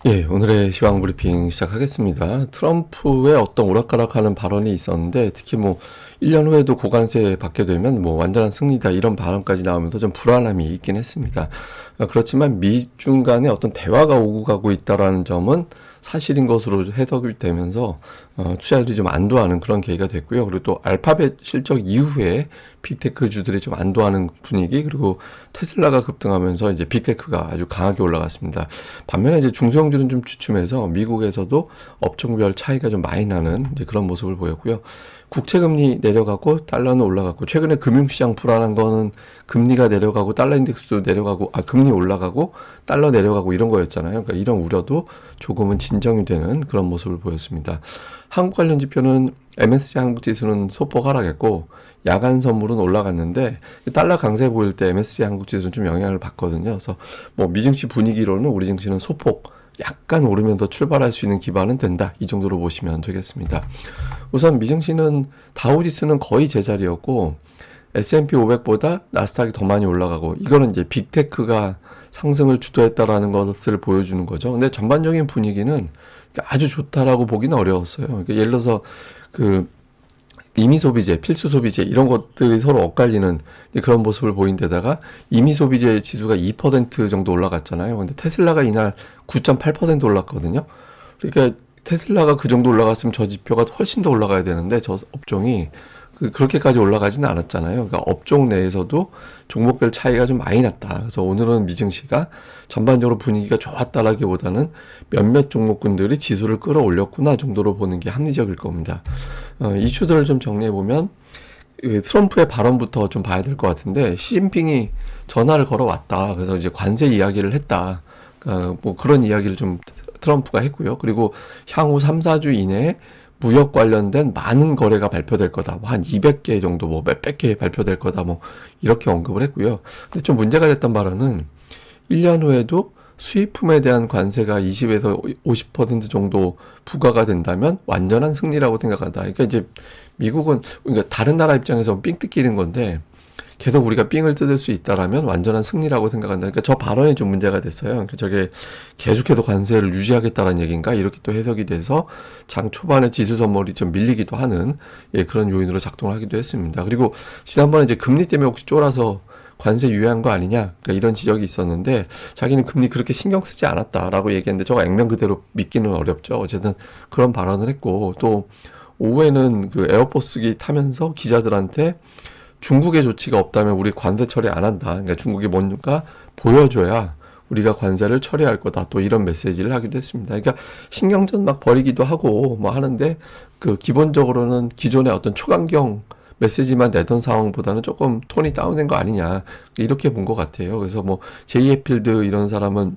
예, 오늘의 시황 브리핑 시작하겠습니다. 트럼프의 어떤 오락가락하는 발언이 있었는데, 특히 1년 후에도 고관세 받게 되면 완전한 승리다 이런 발언까지 나오면서 좀 불안함이 있긴 했습니다. 그렇지만 미중 간의 어떤 대화가 오고 가고 있다라는 점은 사실인 것으로 해석이 되면서 투자들이 좀 안도하는 그런 계기가 됐고요. 그리고 또 알파벳 실적 이후에 빅테크주들이 좀 안도하는 분위기, 그리고 테슬라가 급등하면서 이제 빅테크가 아주 강하게 올라갔습니다. 반면에 이제 중소형주는 좀 주춤해서 미국에서도 업종별 차이가 좀 많이 나는 이제 그런 모습을 보였고요. 국채금리 내려가고 달러는 올라갔고, 최근에 금융시장 불안한 거는 금리가 내려가고 달러 인덱스도 내려가고, 금리 올라가고 달러 내려가고 이런 거였잖아요. 그러니까 이런 우려도 조금은 진정이 되는 그런 모습을 보였습니다. 한국 관련 지표는 MSCI 한국 지수는 소폭 하락했고, 야간 선물은 올라갔는데 달러 강세 보일 때 MSCI 한국 지수는 좀 영향을 받거든요. 그래서 미증시 분위기로는 우리 증시는 소폭 약간 오르면서 출발할 수 있는 기반은 된다, 이 정도로 보시면 되겠습니다. 우선 미증시는 다우지수는 거의 제자리였고, S&P 500보다 나스닥이 더 많이 올라가고, 이거는 이제 빅테크가 상승을 주도했다라는 것을 보여주는 거죠. 근데 전반적인 분위기는 아주 좋다라고 보기는 어려웠어요. 그러니까 예를 들어서 임의 소비재, 필수 소비재 이런 것들이 서로 엇갈리는 그런 모습을 보인 데다가, 임의 소비재 지수가 2% 정도 올라갔잖아요. 근데 테슬라가 이날 9.8% 올랐거든요. 그러니까 테슬라가 그 정도 올라갔으면 저 지표가 훨씬 더 올라가야 되는데, 저 업종이 그렇게까지 올라가지는 않았잖아요. 그러니까 업종 내에서도 종목별 차이가 좀 많이 났다. 그래서 오늘은 미증시가 전반적으로 분위기가 좋았다라기보다는 몇몇 종목군들이 지수를 끌어올렸구나 정도로 보는 게 합리적일 겁니다. 이슈들을 좀 정리해보면, 트럼프의 발언부터 좀 봐야 될 것 같은데, 시진핑이 전화를 걸어왔다. 그래서 이제 관세 이야기를 했다. 그런 이야기를 좀 트럼프가 했고요. 그리고 향후 3, 4주 이내에 무역 관련된 많은 거래가 발표될 거다. 한 200개 정도, 몇백 개 발표될 거다. 이렇게 언급을 했고요. 근데 좀 문제가 됐던 발언은 1년 후에도 수입품에 대한 관세가 20에서 50% 정도 부과가 된다면 완전한 승리라고 생각한다. 그러니까 이제 미국은, 그러니까 다른 나라 입장에서 삥 뜯기는 건데, 계속 우리가 삥을 뜯을 수 있다라면 완전한 승리라고 생각한다. 그러니까 저 발언이 좀 문제가 됐어요. 그러니까 저게 계속해서 관세를 유지하겠다는 얘기인가, 이렇게 또 해석이 돼서 장 초반에 지수 선물이 좀 밀리기도 하는 그런 요인으로 작동을 하기도 했습니다. 그리고 지난번에 이제 금리 때문에 혹시 쫄아서 관세 유예한 거 아니냐, 그러니까 이런 지적이 있었는데, 자기는 금리 그렇게 신경 쓰지 않았다라고 얘기했는데, 저거 액면 그대로 믿기는 어렵죠. 어쨌든 그런 발언을 했고, 또 오후에는 그 에어포스기 타면서 기자들한테 중국의 조치가 없다면 우리 관세 처리 안 한다. 그러니까 중국이 뭔가 보여줘야 우리가 관세를 처리할 거다. 또 이런 메시지를 하기도 했습니다. 그러니까 신경전 막 벌이기도 하고 하는데, 기본적으로는 기존의 어떤 초강경 메시지만 내던 상황보다는 조금 톤이 다운된 거 아니냐, 이렇게 본 것 같아요. 그래서 제이 해필드 이런 사람은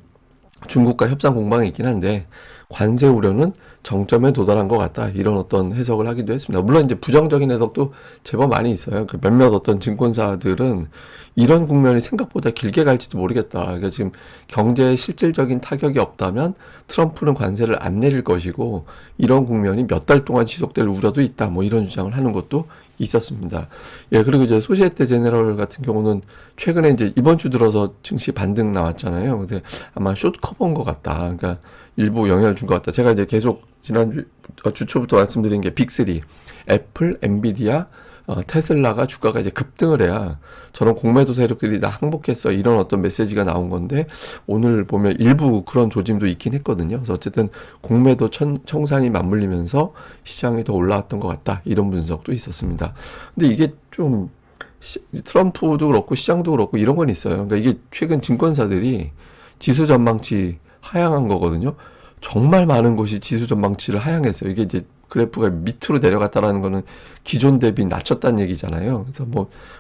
중국과 협상 공방에 있긴 한데, 관세 우려는 정점에 도달한 것 같다, 이런 어떤 해석을 하기도 했습니다. 물론 이제 부정적인 해석도 제법 많이 있어요. 몇몇 어떤 증권사들은 이런 국면이 생각보다 길게 갈지도 모르겠다. 그러니까 지금 경제에 실질적인 타격이 없다면 트럼프는 관세를 안 내릴 것이고, 이런 국면이 몇 달 동안 지속될 우려도 있다, 이런 주장을 하는 것도 있었습니다. 예, 그리고 이제 소시에테 제네럴 같은 경우는 최근에 이제 이번 주 들어서 증시 반등 나왔잖아요. 근데 아마 숏 커버인 것 같다. 그러니까 일부 영향을 준 것 같다. 제가 이제 계속 지난주 주초부터 말씀드린 게 빅3, 애플, 엔비디아, 테슬라가 주가가 이제 급등을 해야 저런 공매도 세력들이 나 항복했어, 이런 어떤 메시지가 나온 건데, 오늘 보면 일부 그런 조짐도 있긴 했거든요. 그래서 어쨌든 공매도 청산이 맞물리면서 시장이 더 올라왔던 것 같다, 이런 분석도 있었습니다. 근데 이게 좀 트럼프도 그렇고 시장도 그렇고 이런 건 있어요. 그러니까 이게 최근 증권사들이 지수 전망치 하향한 거거든요. 정말 많은 곳이 지수 전망치를 하향했어요. 이게 이제 그래프가 밑으로 내려갔다라는 거는 기존 대비 낮췄다는 얘기잖아요. 그래서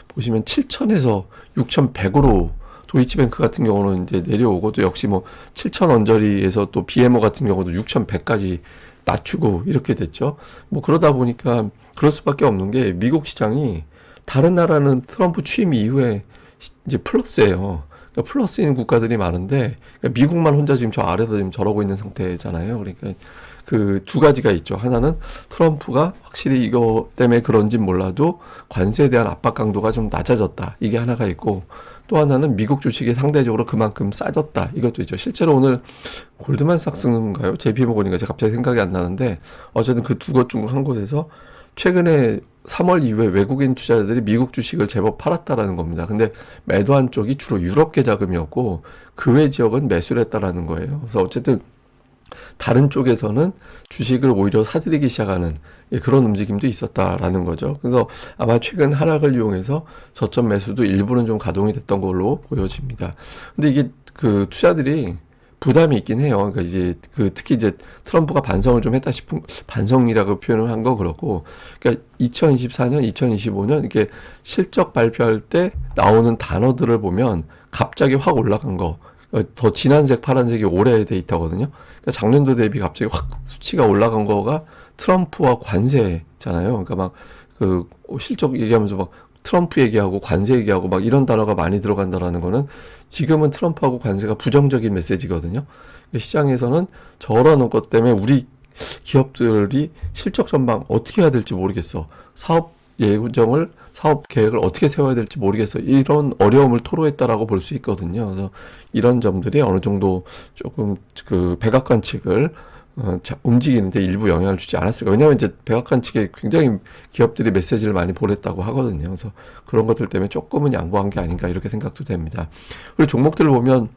보시면 7,000에서 6,100으로 도이치뱅크 같은 경우는 이제 내려오고, 또 역시 7,000 언저리에서 또 BMO 같은 경우도 6,100까지 낮추고 이렇게 됐죠. 그러다 보니까 그럴 수밖에 없는 게, 미국 시장이 다른 나라는 트럼프 취임 이후에 이제 플러스예요. 그러니까 플러스인 국가들이 많은데, 그러니까 미국만 혼자 지금 저 아래서 지금 저러고 있는 상태잖아요. 그러니까 그 두 가지가 있죠. 하나는 트럼프가 확실히 이거 때문에 그런진 몰라도 관세에 대한 압박 강도가 좀 낮아졌다, 이게 하나가 있고, 또 하나는 미국 주식이 상대적으로 그만큼 싸졌다. 이것도 있죠. 실제로 오늘 골드만삭스인가요? JP모건인가? 제가 갑자기 생각이 안 나는데 어쨌든 그 두 곳 중 한 곳에서 최근에 3월 이후에 외국인 투자자들이 미국 주식을 제법 팔았다라는 겁니다. 근데 매도한 쪽이 주로 유럽계 자금이었고 그 외 지역은 매수를 했다라는 거예요. 그래서 어쨌든 다른 쪽에서는 주식을 오히려 사들이기 시작하는 그런 움직임도 있었다라는 거죠. 그래서 아마 최근 하락을 이용해서 저점 매수도 일부는 좀 가동이 됐던 걸로 보여집니다. 근데 이게 그 투자들이 부담이 있긴 해요. 그러니까 이제 그 특히 이제 트럼프가 반성을 좀 했다 싶은 반성이라고 표현을 한 거 그렇고, 그러니까 2024년, 2025년 이렇게 실적 발표할 때 나오는 단어들을 보면 갑자기 확 올라간 거. 더 진한색, 파란색이 올해의 데이터거든요. 그러니까 작년도 대비 갑자기 확 수치가 올라간 거가 트럼프와 관세잖아요. 그러니까 막 그 실적 얘기하면서 막 트럼프 얘기하고 관세 얘기하고 막 이런 단어가 많이 들어간다라는 거는 지금은 트럼프하고 관세가 부정적인 메시지거든요. 시장에서는 저런 것 때문에 우리 기업들이 실적 전망 어떻게 해야 될지 모르겠어. 사업 예정을 사업 계획을 어떻게 세워야 될지 모르겠어. 이런 어려움을 토로했다라고 볼 수 있거든요. 그래서 이런 점들이 어느 정도 조금 그 백악관 측을 움직이는데 일부 영향을 주지 않았을까. 왜냐하면 이제 백악관 측에 굉장히 기업들이 메시지를 많이 보냈다고 하거든요. 그래서 그런 것들 때문에 조금은 양보한 게 아닌가 이렇게 생각도 됩니다. 그리고 종목들을 보면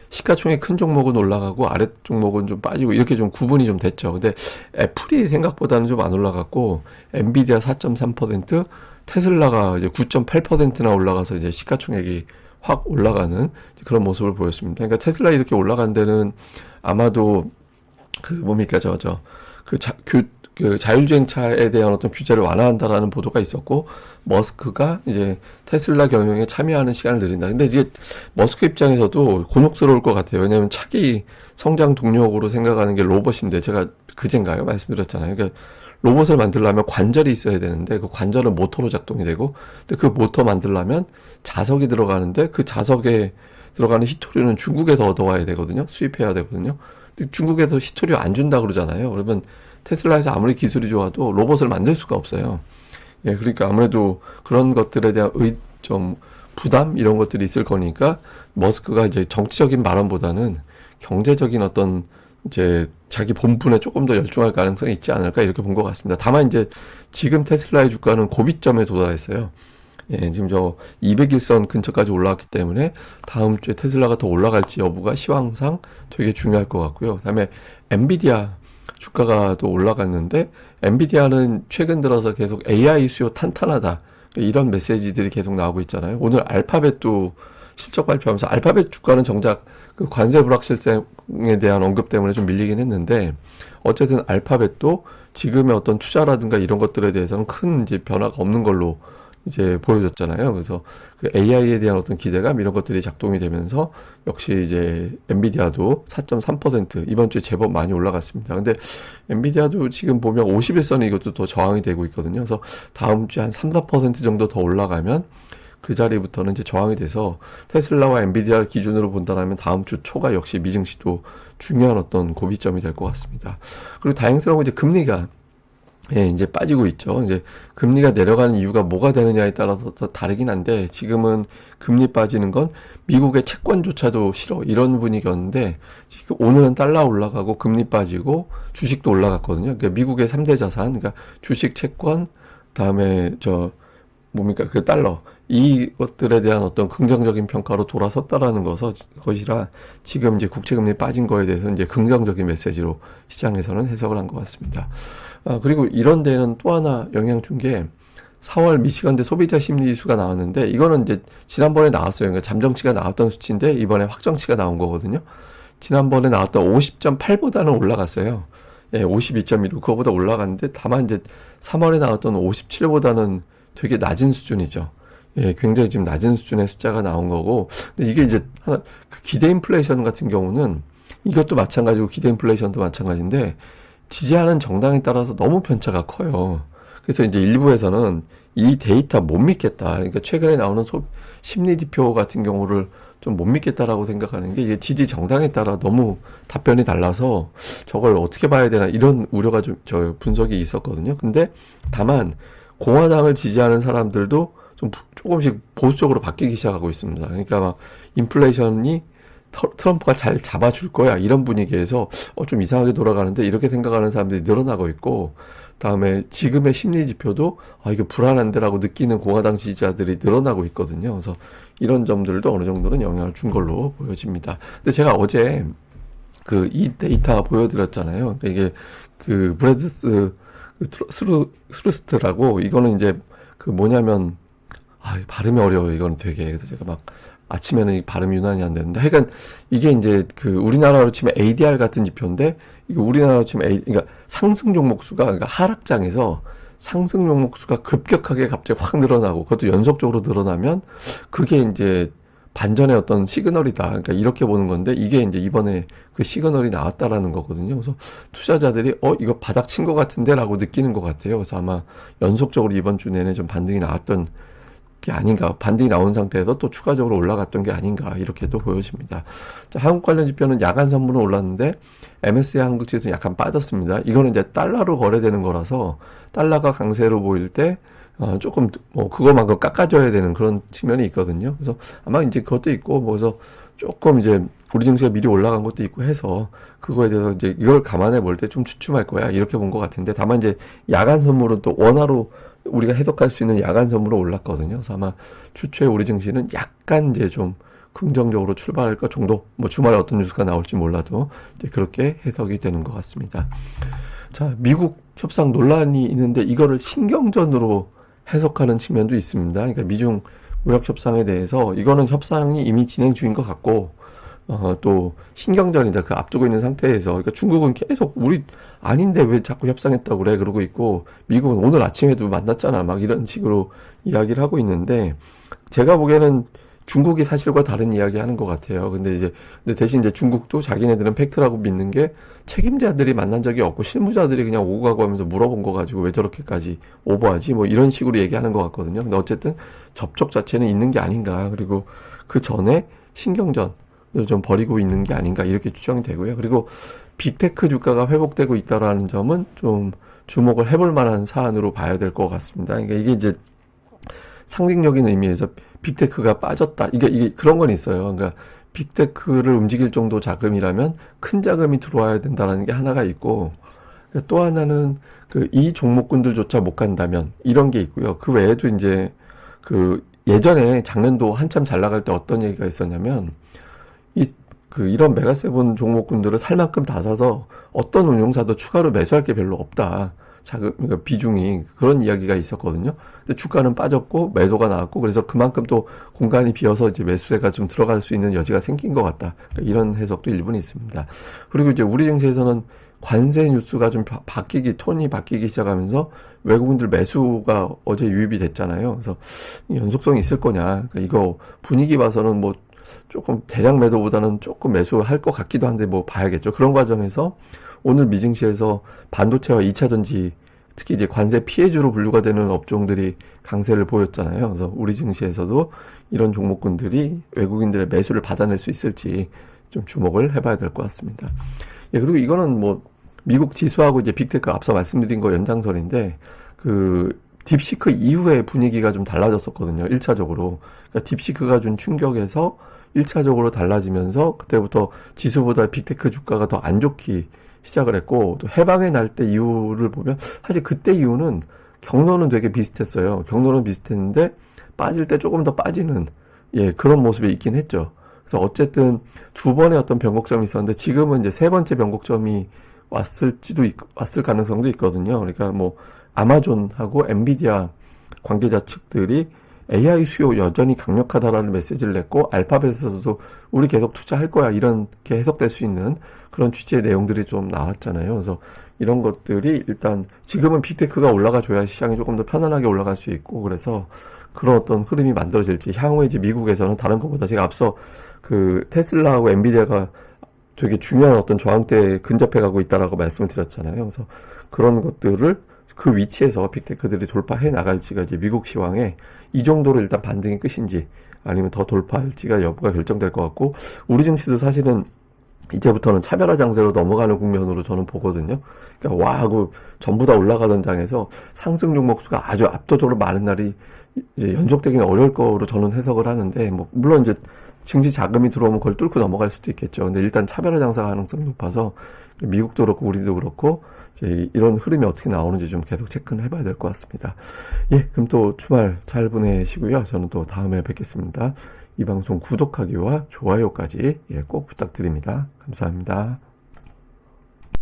시가총액 큰 종목은 올라가고 아래 종목은 좀 빠지고 이렇게 좀 구분이 좀 됐죠. 근데 애플이 생각보다는 좀 안 올라갔고 엔비디아 4.3%, 테슬라가 이제 9.8%나 올라가서 이제 시가총액이 확 올라가는 그런 모습을 보였습니다. 그러니까 테슬라 이렇게 올라간 데는 아마도 그 뭡니까 그 자율주행차에 대한 어떤 규제를 완화한다라는 보도가 있었고 머스크가 이제 테슬라 경영에 참여하는 시간을 늘린다. 근데 이제 머스크 입장에서도 곤혹스러울 것 같아요. 왜냐하면 차기 성장 동력으로 생각하는 게 로봇인데 제가 그젠가요 말씀드렸잖아요. 그러니까 로봇을 만들려면 관절이 있어야 되는데 그 관절은 모터로 작동이 되고 근데 그 모터 만들려면 자석이 들어가는데 그 자석에 들어가는 히토류는 중국에서 얻어와야 되거든요. 수입해야 되거든요. 근데 중국에서 히토류 안 준다 그러잖아요. 그러면 테슬라에서 아무리 기술이 좋아도 로봇을 만들 수가 없어요. 예, 그러니까 아무래도 그런 것들에 대한 좀 부담 이런 것들이 있을 거니까 머스크가 이제 정치적인 발언보다는 경제적인 어떤 이제 자기 본분에 조금 더 열중할 가능성이 있지 않을까 이렇게 본 것 같습니다. 다만 이제 지금 테슬라의 주가는 고비점에 도달했어요. 예, 지금 저 200일선 근처까지 올라왔기 때문에 다음 주에 테슬라가 더 올라갈지 여부가 시황상 되게 중요할 것 같고요. 그다음에 엔비디아 주가가 또 올라갔는데 엔비디아는 최근 들어서 계속 AI 수요 탄탄하다 이런 메시지들이 계속 나오고 있잖아요. 오늘 알파벳도 실적 발표하면서 알파벳 주가는 정작 그 관세 불확실성에 대한 언급 때문에 좀 밀리긴 했는데 어쨌든 알파벳도 지금의 어떤 투자라든가 이런 것들에 대해서는 큰 이제 변화가 없는 걸로 이제 보여줬잖아요. 그래서 그 AI에 대한 어떤 기대감 이런 것들이 작동이 되면서 역시 이제 엔비디아도 4.3% 이번 주에 제법 많이 올라갔습니다. 근데 엔비디아도 지금 보면 51선이 이것도 더 저항이 되고 있거든요. 그래서 다음 주에 한 3, 4% 정도 더 올라가면 그 자리부터는 이제 저항이 돼서 테슬라와 엔비디아 기준으로 본다면 다음 주 초가 역시 미증시도 중요한 어떤 고비점이 될 것 같습니다. 그리고 다행스러운 건 이제 금리가 예, 이제 빠지고 있죠. 이제 금리가 내려가는 이유가 뭐가 되느냐에 따라서 더 다르긴 한데 지금은 금리 빠지는 건 미국의 채권조차도 싫어 이런 분위기였는데 지금 오늘은 달러 올라가고 금리 빠지고 주식도 올라갔거든요. 그러니까 미국의 3대 자산, 그러니까 주식, 채권, 다음에 뭡니까 그 달러 이것들에 대한 어떤 긍정적인 평가로 돌아섰다라는 것이라 지금 이제 국채금리 빠진 거에 대해서 이제 긍정적인 메시지로 시장에서는 해석을 한 것 같습니다. 그리고 이런 데는 또 하나 영향 준 게 4월 미시건대 소비자 심리지수가 나왔는데 이거는 이제 지난번에 나왔어요. 그러니까 잠정치가 나왔던 수치인데 이번에 확정치가 나온 거거든요. 지난번에 나왔던 50.8보다는 올라갔어요. 예, 52.1 그거보다 올라갔는데 다만 이제 3월에 나왔던 57보다는 되게 낮은 수준이죠. 예, 굉장히 지금 낮은 수준의 숫자가 나온 거고, 근데 이게 이제 그 기대 인플레이션 같은 경우는 이것도 마찬가지고 기대 인플레이션도 마찬가지인데 지지하는 정당에 따라서 너무 편차가 커요. 그래서 이제 일부에서는 이 데이터 못 믿겠다. 그러니까 최근에 나오는 심리 지표 같은 경우를 좀 못 믿겠다라고 생각하는 게 이게 지지 정당에 따라 너무 답변이 달라서 저걸 어떻게 봐야 되나 이런 우려가 좀 분석이 있었거든요. 근데 다만 공화당을 지지하는 사람들도 조금씩 보수적으로 바뀌기 시작하고 있습니다. 그러니까 막 인플레이션이 트럼프가 잘 잡아줄 거야 이런 분위기에서 좀 이상하게 돌아가는데 이렇게 생각하는 사람들이 늘어나고 있고, 다음에 지금의 심리 지표도 이거 불안한데라고 느끼는 공화당 지지자들이 늘어나고 있거든요. 그래서 이런 점들도 어느 정도는 영향을 준 걸로 보여집니다. 근데 제가 어제 이 데이터 보여드렸잖아요. 이게 브래드스 스루스트라고, 이거는 이제 뭐냐면 발음이 어려워요. 이거는 되게. 그래서 제가 막 아침에는 이 발음이 유난히 안 되는데, 하여간 이게 이제 우리나라로 치면 ADR 같은 지표인데, 이거 우리나라로 치면 그러니까 상승 종목 수가, 그러니까 하락장에서 상승 종목 수가 급격하게 갑자기 확 늘어나고, 그것도 연속적으로 늘어나면 그게 이제 반전의 어떤 시그널이다. 그러니까 이렇게 보는 건데, 이게 이제 이번에 그 시그널이 나왔다라는 거거든요. 그래서 투자자들이 이거 바닥 친 것 같은데라고 느끼는 것 같아요. 그래서 아마 연속적으로 이번 주 내내 좀 반등이 나왔던 게 아닌가, 반등이 나온 상태에서 또 추가적으로 올라갔던 게 아닌가, 이렇게도 보여집니다. 자, 한국 관련 지표는 야간 선물은 올랐는데 MSCI 한국 지수는 약간 빠졌습니다. 이거는 이제 달러로 거래되는 거라서 달러가 강세로 보일 때 조금 그거만큼 깎아줘야 되는 그런 측면이 있거든요. 그래서 아마 이제 그것도 있고, 그래서 조금 이제 우리 증시가 미리 올라간 것도 있고 해서 그거에 대해서 이제 이걸 감안해 볼 때 좀 주춤할 거야, 이렇게 본 것 같은데, 다만 이제 야간 선물은 또 원화로 우리가 해석할 수 있는 야간 선물로 올랐거든요. 그래서 아마 추초에 우리 증시는 약간 이제 좀 긍정적으로 출발할 것 정도, 주말에 어떤 뉴스가 나올지 몰라도 이제 그렇게 해석이 되는 것 같습니다. 자, 미국 협상 논란이 있는데 이거를 신경전으로 해석하는 측면도 있습니다. 그러니까 미중 무역 협상에 대해서 이거는 협상이 이미 진행 중인 것 같고, 또 신경전이다, 그 앞두고 있는 상태에서. 그러니까 중국은 계속 우리 아닌데 왜 자꾸 협상했다고 그래 그러고 있고, 미국은 오늘 아침에도 만났잖아 막 이런 식으로 이야기를 하고 있는데, 제가 보기에는 중국이 사실과 다른 이야기 하는 것 같아요. 근데 대신 이제 중국도 자기네들은 팩트라고 믿는 게, 책임자들이 만난 적이 없고 실무자들이 그냥 오고 가고 하면서 물어본 거 가지고 왜 저렇게까지 오버하지, 이런 식으로 얘기하는 것 같거든요. 근데 어쨌든 접촉 자체는 있는 게 아닌가, 그리고 그 전에 신경전 좀 벌이고 있는 게 아닌가, 이렇게 추정이 되고요. 그리고 빅테크 주가가 회복되고 있다라는 점은 좀 주목을 해볼 만한 사안으로 봐야 될 것 같습니다. 그러니까 이게 이제 상징적인 의미에서 빅테크가 빠졌다, 이게 그런 건 있어요. 그러니까 빅테크를 움직일 정도 자금이라면 큰 자금이 들어와야 된다는 게 하나가 있고, 그러니까 또 하나는 이 종목군들조차 못 간다면, 이런 게 있고요. 그 외에도 이제 예전에 작년도 한참 잘 나갈 때 어떤 얘기가 있었냐면, 이런 메가세븐 종목군들을 살 만큼 다 사서 어떤 운용사도 추가로 매수할 게 별로 없다, 그러니까 비중이, 그런 이야기가 있었거든요. 근데 주가는 빠졌고 매도가 나왔고, 그래서 그만큼 또 공간이 비어서 이제 매수세가 좀 들어갈 수 있는 여지가 생긴 것 같다, 그러니까 이런 해석도 일부는 있습니다. 그리고 이제 우리 증시에서는 관세 뉴스가 좀 톤이 바뀌기 시작하면서 외국인들 매수가 어제 유입이 됐잖아요. 그래서 연속성이 있을 거냐, 그러니까 이거 분위기 봐서는 조금 대량 매도보다는 조금 매수할 것 같기도 한데 봐야겠죠. 그런 과정에서 오늘 미증시에서 반도체와 2차전지, 특히 이제 관세 피해주로 분류가 되는 업종들이 강세를 보였잖아요. 그래서 우리 증시에서도 이런 종목군들이 외국인들의 매수를 받아낼 수 있을지 좀 주목을 해봐야 될 것 같습니다. 예, 그리고 이거는 미국 지수하고 이제 빅테크 앞서 말씀드린 거 연장선인데, 딥시크 이후에 분위기가 좀 달라졌었거든요. 1차적으로. 그러니까 딥시크가 준 충격에서 1차적으로 달라지면서 그때부터 지수보다 빅테크 주가가 더 안 좋기 시작을 했고, 또 해방의 날때 이유를 보면 사실 그때 이유는 경로는 되게 비슷했어요. 경로는 비슷했는데 빠질 때 조금 더 빠지는 그런 모습이 있긴 했죠. 그래서 어쨌든 두 번의 어떤 변곡점이 있었는데, 지금은 이제 세 번째 변곡점이 왔을 가능성도 있거든요. 그러니까 아마존하고 엔비디아 관계자 측들이 AI 수요 여전히 강력하다라는 메시지를 냈고, 알파벳에서도 우리 계속 투자할 거야, 이렇게 해석될 수 있는 그런 취지의 내용들이 좀 나왔잖아요. 그래서 이런 것들이 일단 지금은 빅테크가 올라가줘야 시장이 조금 더 편안하게 올라갈 수 있고, 그래서 그런 어떤 흐름이 만들어질지, 향후에 이제 미국에서는 다른 것보다, 제가 앞서 테슬라하고 엔비디아가 되게 중요한 어떤 저항대에 근접해 가고 있다라고 말씀을 드렸잖아요. 그래서 그런 것들을 그 위치에서 빅테크들이 돌파해 나갈지가 이제 미국 시황에 이 정도로 일단 반등이 끝인지 아니면 더 돌파할지가 여부가 결정될 것 같고, 우리 증시도 사실은 이제부터는 차별화 장세로 넘어가는 국면으로 저는 보거든요. 그러니까 와 하고 전부 다 올라가던 장에서 상승 종목수가 아주 압도적으로 많은 날이 이제 연속되기는 어려울 거로 저는 해석을 하는데, 뭐 물론 이제 증시 자금이 들어오면 그걸 뚫고 넘어갈 수도 있겠죠. 근데 일단 차별화 장사 가능성이 높아서 미국도 그렇고 우리도 그렇고 이제 이런 흐름이 어떻게 나오는지 좀 계속 체크는 해봐야 될 것 같습니다. 예, 그럼 또 주말 잘 보내시고요. 저는 또 다음에 뵙겠습니다. 이 방송 구독하기와 좋아요까지 꼭 부탁드립니다. 감사합니다.